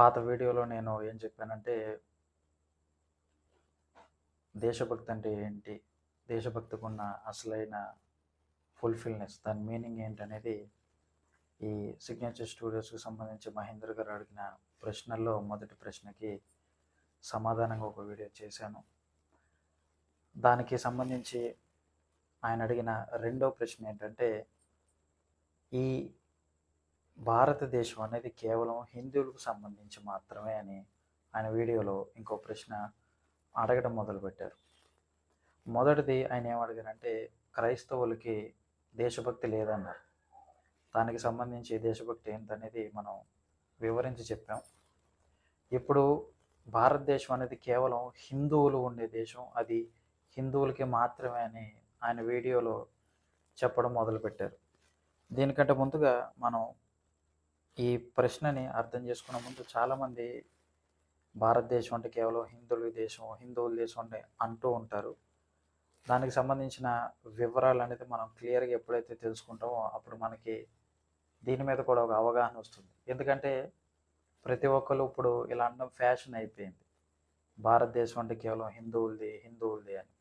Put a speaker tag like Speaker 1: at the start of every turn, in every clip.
Speaker 1: పాత వీడియోలో నేను ఏం చెప్పానంటే, దేశభక్తి అంటే ఏంటి? దేశభక్తికున్న అసలైన ఫుల్‌ఫిల్‌నెస్ దాని మీనింగ్ ఏంటనేది ఈ సిగ్నేచర్ స్టూడియోస్‌కి సంబంధించి మహేంద్ర గారు అడిగిన ప్రశ్నల్లో మొదటి ప్రశ్నకి సమాధానంగా ఒక వీడియో చేశాను. దానికి సంబంధించి ఆయన అడిగిన రెండో ప్రశ్న ఏంటంటే, ఈ భారతదేశం అనేది కేవలం హిందువులకు సంబంధించి మాత్రమే అని ఆయన వీడియోలో ఇంకో ప్రశ్న అడగడం మొదలుపెట్టారు. మొదటిది ఆయన ఏమడిగారంటే, క్రైస్తవులకి దేశభక్తి లేదన్నారు. దానికి సంబంధించి దేశభక్తి ఏంటనేది మనం వివరించి చెప్పాం. ఇప్పుడు భారతదేశం అనేది కేవలం హిందువులు ఉండే దేశం, అది హిందువులకి మాత్రమే అని ఆయన వీడియోలో చెప్పడం మొదలుపెట్టారు. దీనికంటే ముందుగా మనం ఈ ప్రశ్నని అర్థం చేసుకునే ముందు చాలామంది భారతదేశం అంటే కేవలం హిందువుల దేశం అంటే అంటూ ఉంటారు. దానికి సంబంధించిన వివరాలు అనేది మనం క్లియర్‌గా ఎప్పుడైతే తెలుసుకుంటామో అప్పుడు మనకి దీని మీద కూడా ఒక అవగాహన వస్తుంది. ఎందుకంటే ప్రతి ఒక్కళ్ళు ఇప్పుడు ఇలా అనడం ఫ్యాషన్ అయిపోయింది. భారతదేశం అంటే కేవలం హిందువులది అని.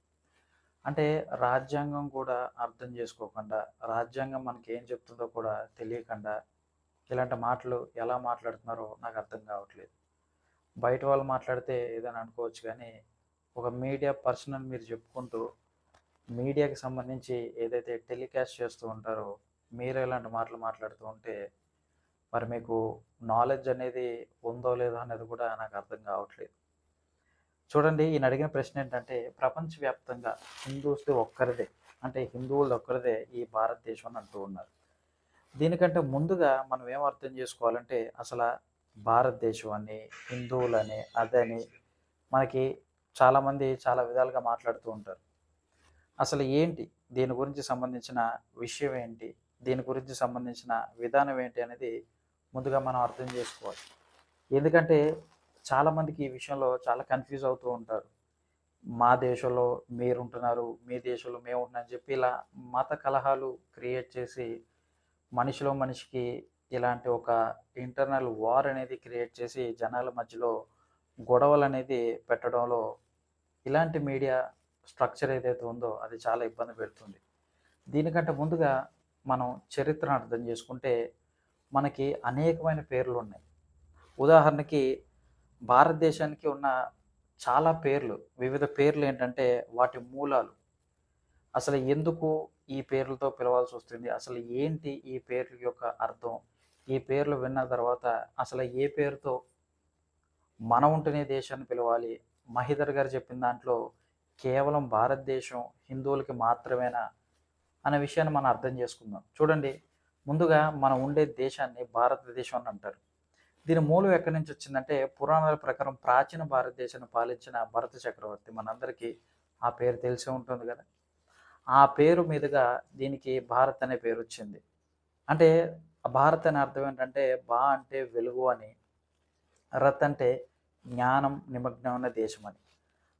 Speaker 1: అంటే రాజ్యాంగం కూడా అర్థం చేసుకోకుండా, రాజ్యాంగం మనకి ఏం చెప్తుందో కూడా తెలియకుండా ఇలాంటి మాటలు ఎలా మాట్లాడుతున్నారో నాకు అర్థం కావట్లేదు. బయట వాళ్ళు మాట్లాడితే ఏదైనా అనుకోవచ్చు కానీ, ఒక మీడియా పర్సన్ అని మీరు చెప్పుకుంటూ మీడియాకి సంబంధించి ఏదైతే టెలికాస్ట్ చేస్తూ ఉంటారో, మీరు ఇలాంటి మాటలు మాట్లాడుతూ ఉంటే, మరి మీకు నాలెడ్జ్ అనేది ఉందో లేదో అనేది కూడా నాకు అర్థం కావట్లేదు. చూడండి, ఈయన అడిగిన ప్రశ్న ఏంటంటే, ప్రపంచవ్యాప్తంగా హిందూస్‌ది ఒక్కరిదే, అంటే హిందువులది ఒక్కరిదే ఈ భారతదేశం అని అంటూ ఉన్నారు. దీనికంటే ముందుగా మనం ఏం అర్థం చేసుకోవాలంటే, అసలు భారతదేశం అని, హిందువులని, అదని మనకి చాలామంది చాలా విధాలుగా మాట్లాడుతూ ఉంటారు. అసలు ఏంటి? దీని గురించి సంబంధించిన విషయం ఏంటి? దీని గురించి సంబంధించిన విధానం ఏంటి అనేది ముందుగా మనం అర్థం చేసుకోవాలి. ఎందుకంటే చాలామందికి ఈ విషయంలో చాలా కన్‌ఫ్యూజ్ అవుతూ ఉంటారు. మా దేశంలో మీరుంటున్నారు, మీ దేశంలో మేముంటున్నాం అని చెప్పి ఇలా మత కలహాలు క్రియేట్ చేసి మనిషికి ఇలాంటి ఒక ఇంటర్నల్ వార్ అనేది క్రియేట్ చేసి జనాల మధ్యలో గొడవలనేది పెట్టడంలో ఇలాంటి మీడియా స్ట్రక్చర్ ఏదైతే ఉందో అది చాలా ఇబ్బంది పెడుతుంది. దీనికంటే ముందుగా మనం చరిత్రను అర్థం చేసుకుంటే మనకి అనేకమైన పేర్లున్నాయి. ఉదాహరణకి భారతదేశానికి ఉన్న చాలా పేర్లు, వివిధ పేర్లు ఏంటంటే వాటి మూలాలు. అసలు ఎందుకు ఈ పేర్లతో పిలవాల్సి వస్తుంది? అసలు ఏంటి ఈ పేర్ల యొక్క అర్థం? ఈ పేర్లు విన్న తర్వాత అసలు ఏ పేరుతో మనం ఉంటునే దేశాన్ని పిలవాలి? మహీధర్ గారు చెప్పిన దాంట్లో కేవలం భారతదేశం హిందువులకి మాత్రమేనా అనే విషయాన్ని మనం అర్థం చేసుకుందాం. చూడండి, ముందుగా మనం ఉండే దేశాన్ని భారతదేశం అని అంటారు. దీని మూలం ఎక్కడి నుంచి వచ్చిందంటే, పురాణాల ప్రకారం ప్రాచీన భారతదేశాన్ని పాలించిన భరత చక్రవర్తి, మనందరికీ ఆ పేరు తెలిసే ఉంటుంది కదా! ఆ పేరు మీదుగా దీనికి భారత్ అనే పేరు వచ్చింది. అంటే భారత్ అనే అర్థం ఏంటంటే, బా అంటే వెలుగు అని, రత్ అంటే జ్ఞానం నిమగ్నమైన దేశం అని.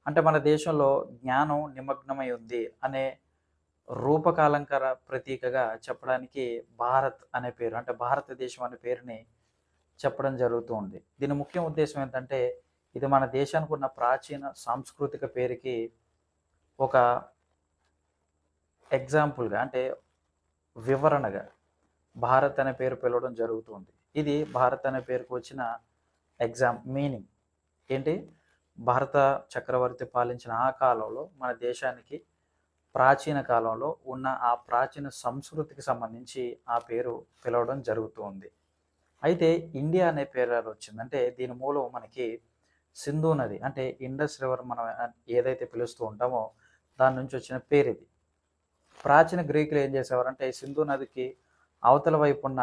Speaker 1: అంటే మన దేశంలో జ్ఞానం నిమగ్నమై ఉంది అనే రూపకాలంకార ప్రతీకగా చెప్పడానికి భారత్ అనే పేరు, అంటే భారతదేశం అనే పేరుని చెప్పడం జరుగుతూ ఉంది. దీని ముఖ్య ఉద్దేశం ఏంటంటే, ఇది మన దేశానికి ఉన్న ప్రాచీన సాంస్కృతిక పేరుకి ఒక ఎగ్జాంపుల్‌గా, అంటే వివరణగా భారత్ అనే పేరు పిలవడం జరుగుతుంది. ఇది భారత్ అనే పేరుకు వచ్చిన మీనింగ్ ఏంటి? భారత చక్రవర్తి పాలించిన ఆ కాలంలో మన దేశానికి ప్రాచీన కాలంలో ఉన్న ఆ ప్రాచీన సంస్కృతికి సంబంధించి ఆ పేరు పిలవడం జరుగుతూ ఉంది. అయితే ఇండియా అనే పేరు ఎలా వచ్చిందంటే, దీని మూలం మనకి సింధు నది, అంటే ఇండస్ రివర్ మనం ఏదైతే పిలుస్తూ ఉంటామో దాని నుంచి వచ్చిన పేరు ఇది. ప్రాచీన గ్రీకులు ఏం చేసేవారంటే, సింధు నదికి అవతల వైపు ఉన్న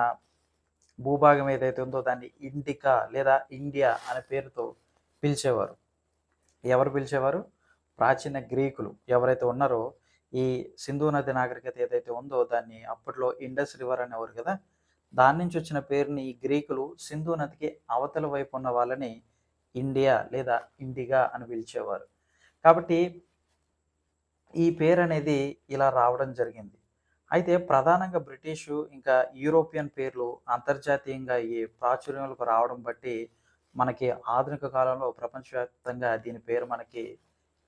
Speaker 1: భూభాగం ఏదైతే ఉందో దాన్ని ఇండికా లేదా ఇండియా అనే పేరుతో పిలిచేవారు. ఎవరు పిలిచేవారు? ప్రాచీన గ్రీకులు ఎవరైతే ఉన్నారో, ఈ సింధు నది నాగరికత ఏదైతే ఉందో దాన్ని అప్పట్లో ఇండస్ రివర్ అనేవారు కదా! దాని నుంచి వచ్చిన పేరుని ఈ గ్రీకులు సింధు నదికి అవతల వైపు ఉన్న వాళ్ళని ఇండియా లేదా ఇండిగా అని పిలిచేవారు. కాబట్టి ఈ పేరు అనేది ఇలా రావడం జరిగింది. అయితే ప్రధానంగా బ్రిటిషు ఇంకా యూరోపియన్ పేర్లు అంతర్జాతీయంగా ఈ ప్రాచుర్యంలోకి రావడం బట్టి మనకి ఆధునిక కాలంలో ప్రపంచవ్యాప్తంగా దీని పేరు మనకి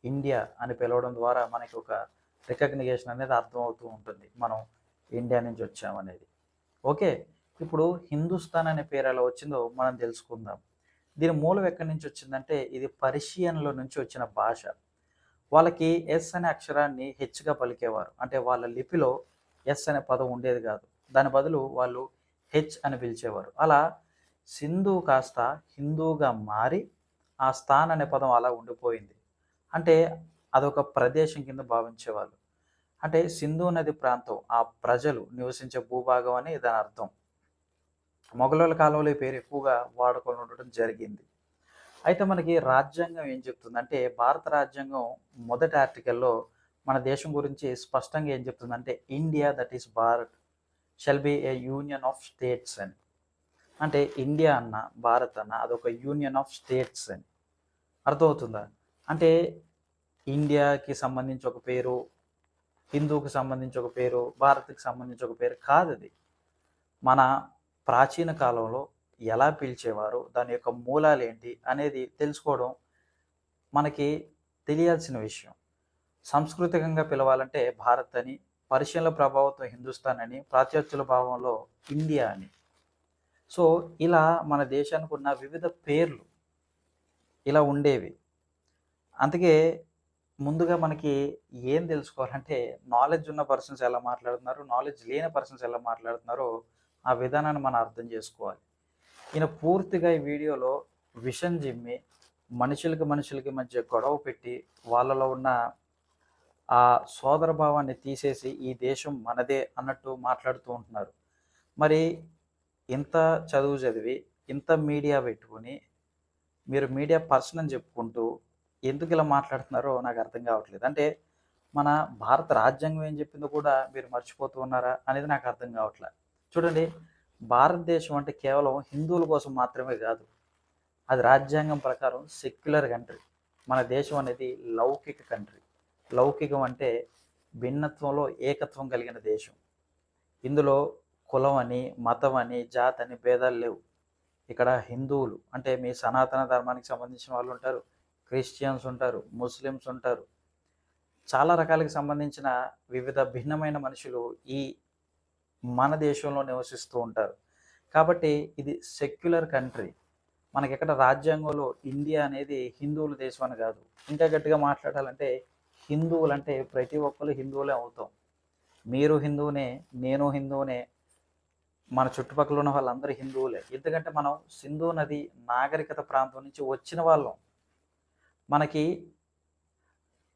Speaker 1: ఇండియా అని పిలవడం ద్వారా మనకి ఒక రికగ్నిషన్ అనేది అర్థమవుతూ ఉంటుంది, మనం ఇండియా నుంచి వచ్చామనేది. ఓకే, ఇప్పుడు హిందుస్థాన్ అనే పేరు ఎలా వచ్చిందో మనం తెలుసుకుందాం. దీని మూలం ఎక్కడి నుంచి వచ్చిందంటే ఇది పర్షియన్లో నుంచి వచ్చిన భాష. వాళ్ళకి ఎస్ అనే అక్షరాన్ని హెచ్గా పలికేవారు, అంటే వాళ్ళ లిపిలో ఎస్ అనే పదం ఉండేది కాదు, దాని బదులు వాళ్ళు హెచ్ అని పిలిచేవారు. అలా సింధు కాస్త హిందూగా మారి ఆ స్థాన్ అనే పదం అలా ఉండిపోయింది. అంటే అదొక ప్రదేశం కింద భావించేవాళ్ళు. అంటే సింధు నది ప్రాంతం ఆ ప్రజలు నివసించే భూభాగం అని దాని అర్థం. మొఘలుల కాలంలో ఈ పేరు ఎక్కువగా వాడుకొని ఉండటం జరిగింది. అయితే మనకి రాజ్యాంగం ఏం చెప్తుందంటే భారత రాజ్యాంగం మొదటి ఆర్టికల్లో మన దేశం గురించి స్పష్టంగా ఏం చెప్తుందంటే India that is Bharat shall be A union of states అని. అంటే ఇండియా అన్న భారత్ అన్న అదొక యూనియన్ ఆఫ్ స్టేట్స్ అని అర్థమవుతుందా? అంటే ఇండియాకి సంబంధించి ఒక పేరు, హిందూకి సంబంధించి ఒక పేరు, భారత్కి సంబంధించి ఒక పేరు కాదు. అది మన ప్రాచీన కాలంలో ఎలా పిలిచేవారు, దాని యొక్క మూలాలు ఏంటి అనేది తెలుసుకోవడం మనకి తెలియాల్సిన విషయం. సాంస్కృతికంగా పిలవాలంటే భారత్ అని, పర్షియన్ల ప్రభావంతో హిందుస్థాన్ అని, పాశ్చాత్యుల భావంలో ఇండియా అని. సో ఇలా మన దేశానికి ఉన్న వివిధ పేర్లు ఇలా ఉండేవి. అందుకే ముందుగా మనకి ఏం తెలుసుకోవాలంటే నాలెడ్జ్ ఉన్న పర్సన్స్ ఎలా మాట్లాడుతున్నారు, నాలెడ్జ్ లేని పర్సన్స్ ఎలా మాట్లాడుతున్నారో ఆ విధానాన్ని మనం అర్థం చేసుకోవాలి. ఈయన పూర్తిగా ఈ వీడియోలో విషం జిమ్మి మనుషులకి మధ్య గొడవ పెట్టి వాళ్ళలో ఉన్న ఆ సోదర భావాన్ని తీసేసి ఈ దేశం మనదే అన్నట్టు మాట్లాడుతూ ఉంటున్నారు. మరి ఇంత చదువు చదివి ఇంత మీడియా పెట్టుకొని మీరు మీడియా పర్సన్ అని చెప్పుకుంటూ ఎందుకు ఇలా మాట్లాడుతున్నారో నాకు అర్థం కావట్లేదు. అంటే మన భారత రాజ్యాంగం ఏం చెప్పిందో కూడా మీరు మర్చిపోతూ ఉన్నారా అనేది నాకు అర్థం కావట్లేదు. చూడండి, భారతదేశం అంటే కేవలం హిందువుల కోసం మాత్రమే కాదు, అది రాజ్యాంగం ప్రకారం సెక్యులర్ కంట్రీ. మన దేశం అనేది లౌకిక కంట్రీ. లౌకికం అంటే భిన్నత్వంలో ఏకత్వం కలిగిన దేశం. ఇందులో కులం అని, మతం అని, జాతి అని భేదాలు లేవు. ఇక్కడ హిందువులు అంటే మీ సనాతన ధర్మానికి సంబంధించిన వాళ్ళు ఉంటారు, క్రిస్టియన్స్ ఉంటారు, ముస్లిమ్స్ ఉంటారు, చాలా రకాలకు సంబంధించిన వివిధ భిన్నమైన మనుషులు ఈ మన దేశంలో నివసిస్తూ ఉంటారు. కాబట్టి ఇది సెక్యులర్ కంట్రీ. మనకి ఎక్కడ రాజ్యాంగంలో ఇండియా అనేది హిందువుల దేశం అని కాదు. ఇంకా గట్టిగా మాట్లాడాలంటే హిందువులు అంటే ప్రతి ఒక్కరు హిందువులే అవుతాం. మీరు హిందువునే, నేను హిందువునే, మన చుట్టుపక్కల ఉన్న వాళ్ళందరూ హిందువులే. ఎందుకంటే మనం సింధు నది నాగరికత ప్రాంతం నుంచి వచ్చిన వాళ్ళం. మనకి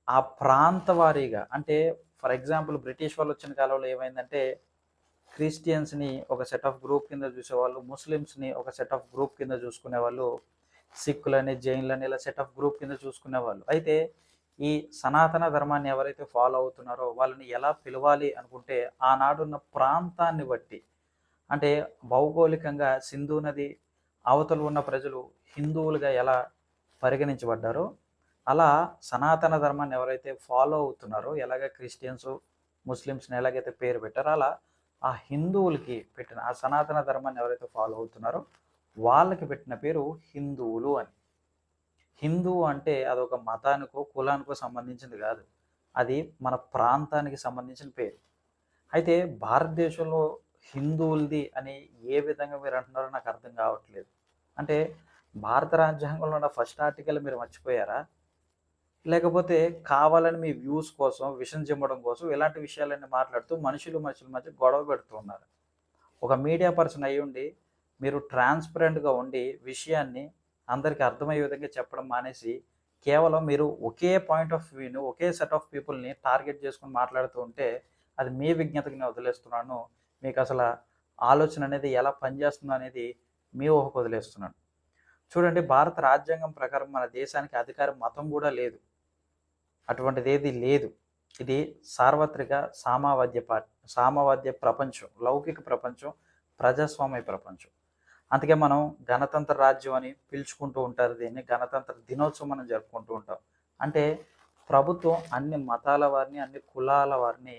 Speaker 1: ఆ ప్రాంత వారీగా అంటే ఫర్ ఎగ్జాంపుల్ బ్రిటిష్ వాళ్ళు వచ్చిన కాలంలో ఏమైందంటే క్రిస్టియన్స్ని ఒక సెట్ ఆఫ్ గ్రూప్ కింద చూసేవాళ్ళు, ముస్లిమ్స్ని ఒక సెట్ ఆఫ్ గ్రూప్ కింద చూసుకునేవాళ్ళు, సిక్కులని, జైన్లని ఇలా సెట్ ఆఫ్ గ్రూప్ కింద చూసుకునేవాళ్ళు. అయితే ఈ సనాతన ధర్మాన్ని ఎవరైతే ఫాలో అవుతున్నారో వాళ్ళని ఎలా పిలవాలి అనుకుంటే ఆనాడున్న ప్రాంతాన్ని బట్టి, అంటే భౌగోళికంగా సింధు నది అవతల ఉన్న ప్రజలు హిందువులుగా ఎలా పరిగణించబడ్డారో అలా సనాతన ధర్మాన్ని ఎవరైతే ఫాలో అవుతున్నారో, ఎలాగ క్రిస్టియన్స్ ముస్లిమ్స్ని ఎలాగైతే పేరు పెట్టారో అలా ఆ హిందువులకి పెట్టిన, ఆ సనాతన ధర్మాన్ని ఎవరైతే ఫాలో అవుతున్నారో వాళ్ళకి పెట్టిన పేరు హిందువులు అని. హిందువు అంటే అదొక మతానికో కులానికో సంబంధించింది కాదు, అది మన ప్రాంతానికి సంబంధించిన పేరు. అయితే భారతదేశంలో హిందువులది అని ఏ విధంగా మీరు అంటున్నారో నాకు అర్థం కావట్లేదు. అంటే భారత రాజ్యాంగంలో ఉన్న ఫస్ట్ ఆర్టికల్ మీరు మర్చిపోయారా, లేకపోతే కావాలని మీ వ్యూస్ కోసం, విషం చిమ్మడం కోసం ఇలాంటి విషయాలన్నీ మాట్లాడుతూ మనుషుల మధ్య గొడవ పెడుతూ ఉన్నారు. ఒక మీడియా పర్సన్ అయ్యి ఉండి మీరు ట్రాన్స్పరెంట్గా ఉండి విషయాన్ని అందరికీ అర్థమయ్యే విధంగా చెప్పడం మానేసి కేవలం మీరు ఒకే పాయింట్ ఆఫ్ వ్యూని, ఒకే సెట్ ఆఫ్ పీపుల్ని టార్గెట్ చేసుకుని మాట్లాడుతూ ఉంటే అది మీ విజ్ఞతకి నేను వదిలేస్తున్నాను. మీకు అసలు ఆలోచన అనేది ఎలా పనిచేస్తుందో అనేది మీ ఊహకు వదిలేస్తున్నాను. చూడండి, భారత రాజ్యాంగం ప్రకారం మన దేశానికి అధికార మతం కూడా లేదు, అటువంటిది ఏది లేదు. ఇది సార్వత్రిక సామవాద్య ప్రపంచం, లౌకిక ప్రపంచం, ప్రజాస్వామ్య ప్రపంచం. అందుకే మనం గణతంత్ర రాజ్యం అని పిలుచుకుంటూ ఉంటారు. దీన్ని గణతంత్ర దినోత్సవం మనం జరుపుకుంటూ ఉంటాం. అంటే ప్రభుత్వం అన్ని మతాల వారిని, అన్ని కులాల వారిని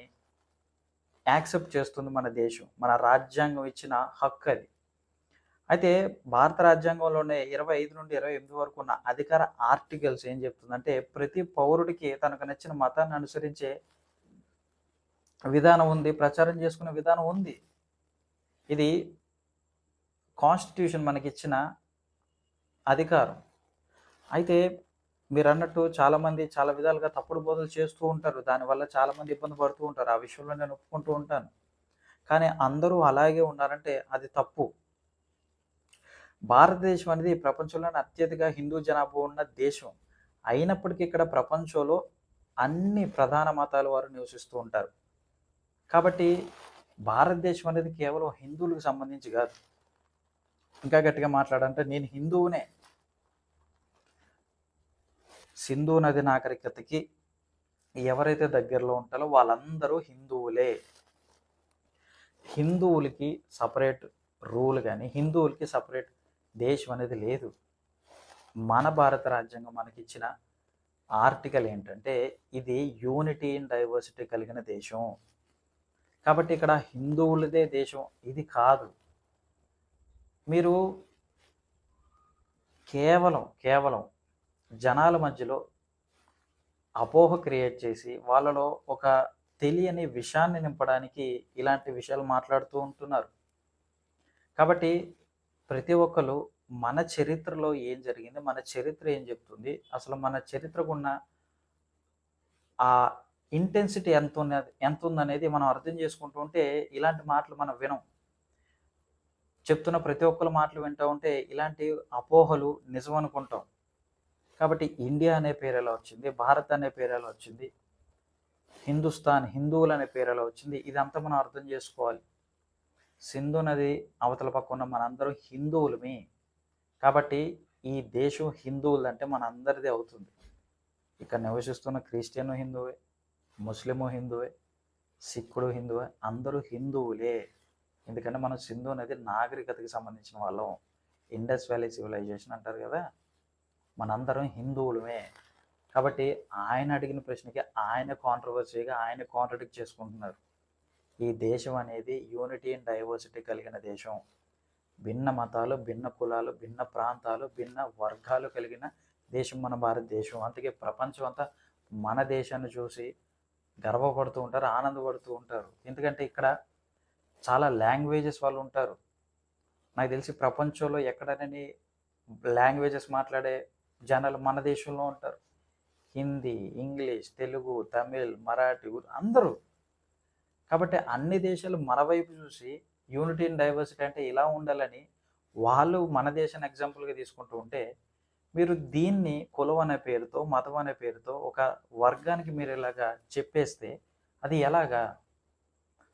Speaker 1: యాక్సెప్ట్ చేస్తుంది మన దేశం. మన రాజ్యాంగం ఇచ్చిన హక్కు అది. అయితే భారత రాజ్యాంగంలోనే 25 నుండి 28 వరకు ఉన్న అధికార ఆర్టికల్స్ ఏం చెప్తుందంటే, ప్రతి పౌరుడికి తనకు నచ్చిన మతాన్ని అనుసరించే విధానం ఉంది. ప్రచారం చేసుకునే విధానం ఉంది. ఇది కాన్స్టిట్యూషన్ మనకిచ్చిన అధికారం. అయితే మీరన్నట్టు చాలామంది చాలా విధాలుగా తప్పుడు బోధలు చేస్తూ ఉంటారు. దానివల్ల చాలామంది ఇబ్బంది పడుతూ ఉంటారు. ఆ విషయంలో నేను ఒప్పుకుంటూ ఉంటాను. కానీ అందరూ అలాగే ఉన్నారంటే అది తప్పు. భారతదేశం అనేది ప్రపంచంలోనే అత్యధిక హిందూ జనాభా ఉన్న దేశం. అయినప్పటికీ ఇక్కడ ప్రపంచంలో అన్ని ప్రధాన మతాల వారు నివసిస్తూ ఉంటారు. కాబట్టి భారతదేశం అనేది కేవలం హిందువులకు సంబంధించి కాదు. ఇంకా గట్టిగా మాట్లాడంటే నేను హిందువునే. సింధు నది నాగరికతకి ఎవరైతే దగ్గరలో ఉంటారో వాళ్ళందరూ హిందువులే. హిందువులకి సపరేట్ రూల్ కానీ, హిందువులకి సపరేట్ దేశం అనేది లేదు. మన భారత రాజ్యాంగం మనకిచ్చిన ఆర్టికల్ ఏంటంటే, ఇది యూనిటీ ఇన్ డైవర్సిటీ కలిగిన దేశం. కాబట్టి ఇక్కడ హిందువులదే దేశం ఇది కాదు. మీరు కేవలం జనాల మధ్యలో అపోహ క్రియేట్ చేసి వాళ్ళలో ఒక తెలియని విషయాన్ని నింపడానికి ఇలాంటి విషయాలు మాట్లాడుతూ ఉంటున్నారు. కాబట్టి ప్రతి ఒక్కరు మన చరిత్రలో ఏం జరిగింది, మన చరిత్ర ఏం చెప్తుంది, అసలు మన చరిత్రకున్న ఆ ఇంటెన్సిటీ ఎంత ఉందనేది మనం అర్థం చేసుకుంటూ ఉంటే ఇలాంటి మాటలు మనం వినం. చెప్తున్న ప్రతి ఒక్కరి మాటలు వింటూ ఉంటే ఇలాంటి అపోహలు నిజం అనుకుంటాం. కాబట్టి ఇండియా అనే పేరు ఎలా వచ్చింది, భారత్ అనే పేరు ఎలా వచ్చింది, హిందుస్థాన్ హిందువులు అనే పేరు ఎలా వచ్చింది, ఇదంతా మనం అర్థం చేసుకోవాలి. సింధు నది అవతల పక్క ఉన్న మనందరం హిందువులమే. కాబట్టి ఈ దేశం హిందువులంటే మనందరిదే అవుతుంది. ఇక్కడ నివసిస్తున్న క్రిస్టియన్ హిందువే, ముస్లిము హిందువే, సిక్కుడు హిందువే, అందరూ హిందువులే. ఎందుకంటే మనం సింధు నది నాగరికతకి సంబంధించిన వాళ్ళం. ఇండస్ వ్యాలీ సివిలైజేషన్ అంటారు కదా, మనందరం హిందువులమే. కాబట్టి ఆయన అడిగిన ప్రశ్నకి ఆయన కాంట్రవర్సీగా ఆయన కాంట్రడిక్ట్ చేసుకుంటున్నారు. ఈ దేశం అనేది యూనిటీ అండ్ డైవర్సిటీ కలిగిన దేశం. భిన్న మతాలు, భిన్న కులాలు, భిన్న ప్రాంతాలు, భిన్న వర్గాలు కలిగిన దేశం మన భారతదేశం. అందుకే ప్రపంచం అంతా మన దేశాన్ని చూసి గర్వపడుతూ ఉంటారు, ఆనందపడుతూ ఉంటారు. ఎందుకంటే ఇక్కడ చాలా లాంగ్వేజెస్ వాళ్ళు ఉంటారు. నాకు తెలిసి ప్రపంచంలో ఎక్కడనని లాంగ్వేజెస్ మాట్లాడే జనాలు మన దేశంలో ఉంటారు. హిందీ, ఇంగ్లీష్, తెలుగు, తమిళ్, మరాఠీ అందరూ. కాబట్టి అన్ని దేశాలు మన వైపు చూసి యూనిటీ ఇన్ డైవర్సిటీ అంటే ఇలా ఉండాలని వాళ్ళు మన దేశాన్ని ఎగ్జాంపుల్గా తీసుకుంటూ ఉంటే, మీరు దీన్ని కులం అనే పేరుతో, మతం అనే పేరుతో ఒక వర్గానికి మీరు ఇలాగా చెప్పేస్తే అది ఎలాగా?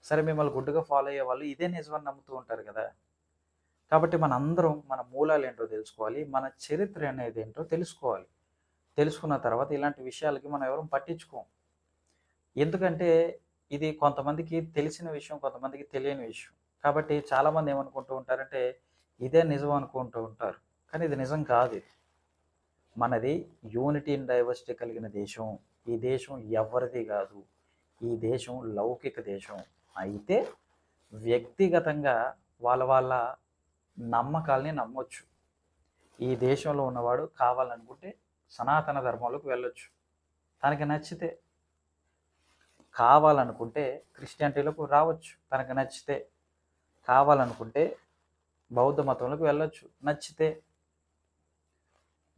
Speaker 1: సరే మిమ్మల్ని గుడ్డుగా ఫాలో అయ్యే వాళ్ళు ఇదే నిజమని నమ్ముతూ ఉంటారు కదా. కాబట్టి మనందరం మన మూలాలు ఏంటో తెలుసుకోవాలి, మన చరిత్ర అనేది ఏంటో తెలుసుకోవాలి. తెలుసుకున్న తర్వాత ఇలాంటి విషయాలకి మనం ఎవరు పట్టించుకోం. ఎందుకంటే ఇది కొంతమందికి తెలిసిన విషయం, కొంతమందికి తెలియని విషయం. కాబట్టి చాలామంది ఏమనుకుంటూ ఉంటారంటే ఇదే నిజం అనుకుంటూ ఉంటారు. కానీ ఇది నిజం కాదు. మనది యూనిటీ ఇన్ డైవర్సిటీ కలిగిన దేశం. ఈ దేశం ఎవరిది కాదు. ఈ దేశం లౌకిక దేశం. అయితే వ్యక్తిగతంగా వాళ్ళ నమ్మకాల్ని నమ్మొచ్చు. ఈ దేశంలో ఉన్నవాడు కావాలనుకుంటే సనాతన ధర్మంలోకి వెళ్ళొచ్చు, తనకి నచ్చితే. కావాలనుకుంటే క్రిస్టియానిటీలోకి రావచ్చు, తనకు నచ్చితే. కావాలనుకుంటే బౌద్ధ మతంలోకి వెళ్ళొచ్చు, నచ్చితే.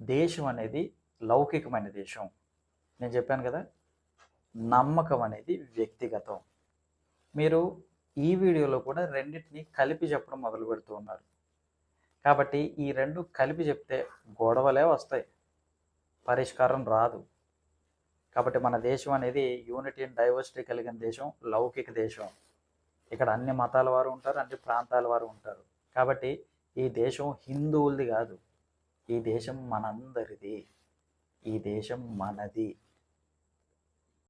Speaker 1: దేశం అనేది లౌకికమైన దేశం. నేను చెప్పాను కదా, నమ్మకం అనేది వ్యక్తిగతం. మీరు ఈ వీడియోలో కూడా రెండింటిని కలిపి చెప్పడం మొదలు పెడుతూ ఉన్నారు. కాబట్టి ఈ రెండు కలిపి చెప్తే గొడవలే వస్తాయి, పరిష్కారం రాదు. కాబట్టి మన దేశం అనేది యూనిటీ అండ్ డైవర్సిటీ కలిగిన దేశం, లౌకిక దేశం. ఇక్కడ అన్ని మతాల వారు ఉంటారు, అన్ని ప్రాంతాల వారు ఉంటారు. కాబట్టి ఈ దేశం హిందువులది కాదు, ఈ దేశం మనందరిది, ఈ దేశం మనది.